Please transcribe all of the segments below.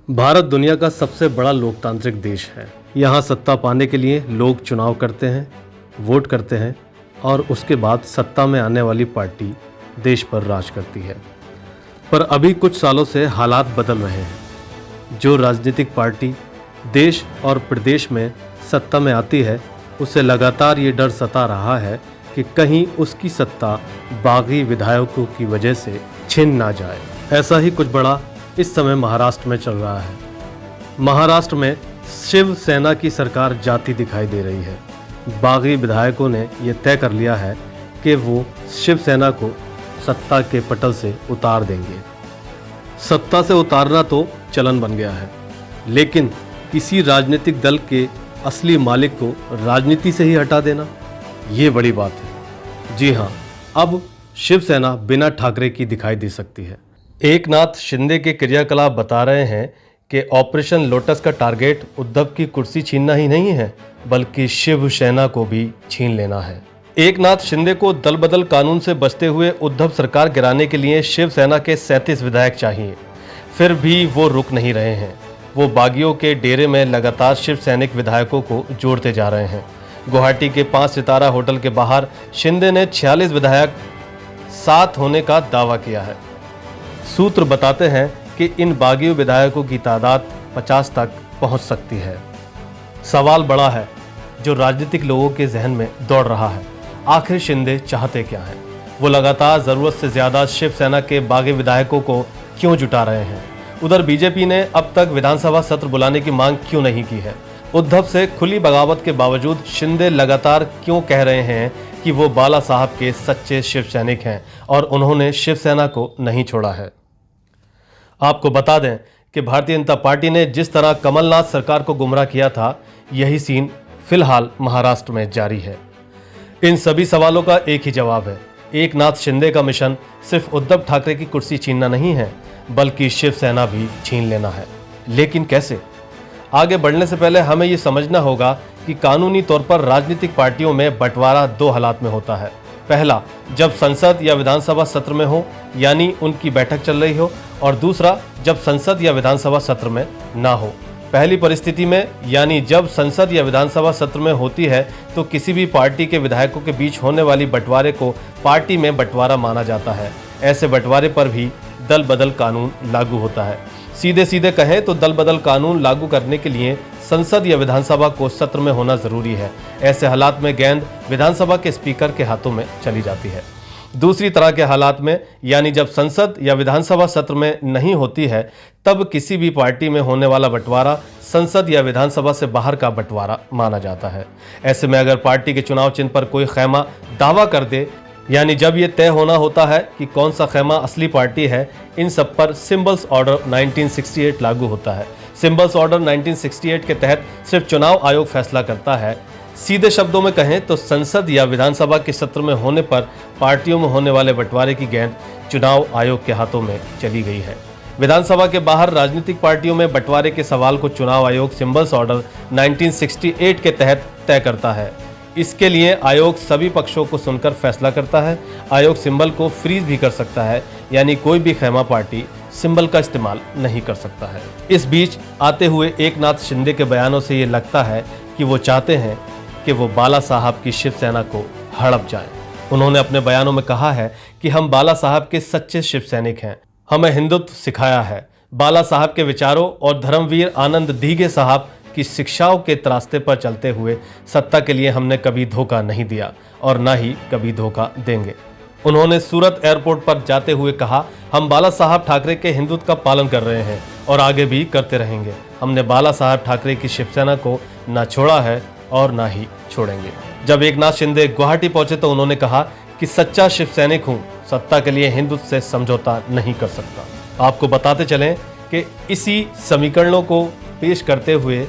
भारत दुनिया का सबसे बड़ा लोकतांत्रिक देश है। यहाँ सत्ता पाने के लिए लोग चुनाव करते हैं, वोट करते हैं और उसके बाद सत्ता में आने वाली पार्टी देश पर राज करती है। पर अभी कुछ सालों से हालात बदल रहे हैं। जो राजनीतिक पार्टी देश और प्रदेश में सत्ता में आती है, उसे लगातार ये डर सता रहा है कि कहीं उसकी सत्ता बागी विधायकों की वजह से छिन ना जाए। ऐसा ही कुछ बड़ा इस समय महाराष्ट्र में चल रहा है। महाराष्ट्र में शिवसेना की सरकार जाती दिखाई दे रही है। बागी विधायकों ने यह तय कर लिया है कि वो शिवसेना को सत्ता के पटल से उतार देंगे। सत्ता से उतारना तो चलन बन गया है, लेकिन किसी राजनीतिक दल के असली मालिक को राजनीति से ही हटा देना, ये बड़ी बात है। जी हाँ, अब शिवसेना बिना ठाकरे की दिखाई दे सकती है। एकनाथ शिंदे के क्रियाकलाप बता रहे हैं कि ऑपरेशन लोटस का टारगेट उद्धव की कुर्सी छीनना ही नहीं है, बल्कि शिवसेना को भी छीन लेना है। एकनाथ शिंदे को दल बदल कानून से बचते हुए उद्धव सरकार गिराने के लिए शिवसेना के 37 विधायक चाहिए। फिर भी वो रुक नहीं रहे हैं। वो बागियों के डेरे में लगातार शिव सैनिक विधायकों को जोड़ते जा रहे हैं। गुवाहाटी के 5 सितारा होटल के बाहर शिंदे ने 46 विधायक साथ होने का दावा किया है। सूत्र बताते हैं कि इन बागी विधायकों की तादाद 50 तक पहुंच सकती है। सवाल बड़ा है जो राजनीतिक लोगों के जहन में दौड़ रहा है, आखिर शिंदे चाहते क्या हैं? वो लगातार जरूरत से ज्यादा शिवसेना के बागी विधायकों को क्यों जुटा रहे हैं? उधर बीजेपी ने अब तक विधानसभा सत्र बुलाने की मांग क्यों नहीं की है? उद्धव से खुली बगावत के बावजूद शिंदे लगातार क्यों कह रहे हैं कि वो बाला साहब के सच्चे शिव सैनिक हैं और उन्होंने शिवसेना को नहीं छोड़ा है? आपको बता दें कि भारतीय जनता पार्टी ने जिस तरह कमलनाथ सरकार को गुमराह किया था, यही सीन फिलहाल महाराष्ट्र में जारी है। इन सभी सवालों का एक ही जवाब है। एकनाथ शिंदे का मिशन सिर्फ उद्धव ठाकरे की कुर्सी छीनना नहीं है, बल्कि शिवसेना भी छीन लेना है। लेकिन कैसे? आगे बढ़ने से पहले हमें ये समझना होगा कि कानूनी तौर पर राजनीतिक पार्टियों में बंटवारा 2 हालात में होता है। पहला, जब संसद या विधानसभा सत्र में हो, यानी उनकी बैठक चल रही हो, और दूसरा, जब संसद या विधानसभा सत्र में ना हो। पहली परिस्थिति में, यानी जब संसद या विधानसभा सत्र में होती है, तो किसी भी पार्टी के विधायकों के बीच होने वाली बंटवारे को पार्टी में बंटवारा माना जाता है। ऐसे बंटवारे पर भी दल बदल कानून लागू होता है। सीधे सीधे कहें तो दल बदल कानून लागू करने के लिए संसद या विधानसभा को सत्र में होना जरूरी है। ऐसे हालात में गेंद विधानसभा के स्पीकर के हाथों में चली जाती है। दूसरी तरह के हालात में, यानी जब संसद या विधानसभा सत्र में नहीं होती है, तब किसी भी पार्टी में होने वाला बंटवारा संसद या विधानसभा से बाहर का बंटवारा माना जाता है। ऐसे में अगर पार्टी के चुनाव चिन्ह पर कोई खैमा दावा कर दे, यानी जब ये तय होना होता है कि कौन सा खैमा असली पार्टी है, इन सब पर सिंबल्स ऑर्डर 1968 लागू होता है। सिंबल्स ऑर्डर 1968 के तहत सिर्फ चुनाव आयोग फैसला करता है। सीधे शब्दों में कहें तो संसद या विधानसभा के सत्र में होने पर पार्टियों में होने वाले बंटवारे की गेंद चुनाव आयोग के हाथों में चली गई है। विधानसभा के बाहर राजनीतिक पार्टियों में बंटवारे के सवाल को चुनाव आयोग सिंबल्स ऑर्डर 1968 के तहत तय करता है। इसके लिए आयोग सभी पक्षों को सुनकर फैसला करता है। आयोग सिंबल को फ्रीज भी कर सकता है, यानी कोई भी खैमा पार्टी सिंबल का इस्तेमाल नहीं कर सकता है। इस बीच आते हुए एकनाथ शिंदे के बयानों से ये लगता है कि वो चाहते हैं कि वो बाला साहब की शिवसेना को हड़प जाएं। उन्होंने अपने बयानों में कहा है कि हम बाला साहब के सच्चे शिव सैनिक हैं। हमें हिंदुत्व सिखाया है। बाला साहब के विचारों और धर्मवीर आनंद दीघे साहब की शिक्षाओं के रास्ते पर चलते हुए सत्ता के लिए हमने कभी धोखा नहीं दिया और ना ही कभी धोखा देंगे। उन्होंने सूरत एयरपोर्ट पर जाते हुए कहा, हम बाला साहब ठाकरे के हिंदुत्व का पालन कर रहे हैं और आगे भी करते रहेंगे। हमने बाला साहब ठाकरे की शिवसेना को ना छोड़ा है और ना ही छोड़ेंगे। जब एकनाथ शिंदे गुवाहाटी पहुंचे तो उन्होंने कहा कि सच्चा शिव सैनिक हूं, सत्ता के लिए हिंदुत्व से समझौता नहीं कर सकता। आपको बताते चलें कि इसी समीकरणों को पेश करते हुए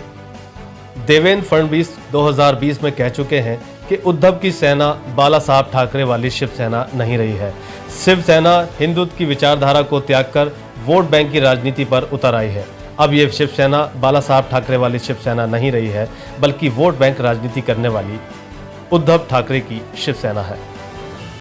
देवेंद्र फडणवीस 2020 में कह चुके हैं कि उद्धव की सेना बाला साहब ठाकरे वाली शिवसेना नहीं रही है। शिवसेना हिंदुत्व की विचारधारा को त्याग कर वोट बैंक की राजनीति पर उतर आई है। अब ये शिवसेना बाला साहब ठाकरे वाली शिवसेना नहीं रही है, बल्कि वोट बैंक राजनीति करने वाली उद्धव ठाकरे की शिवसेना है।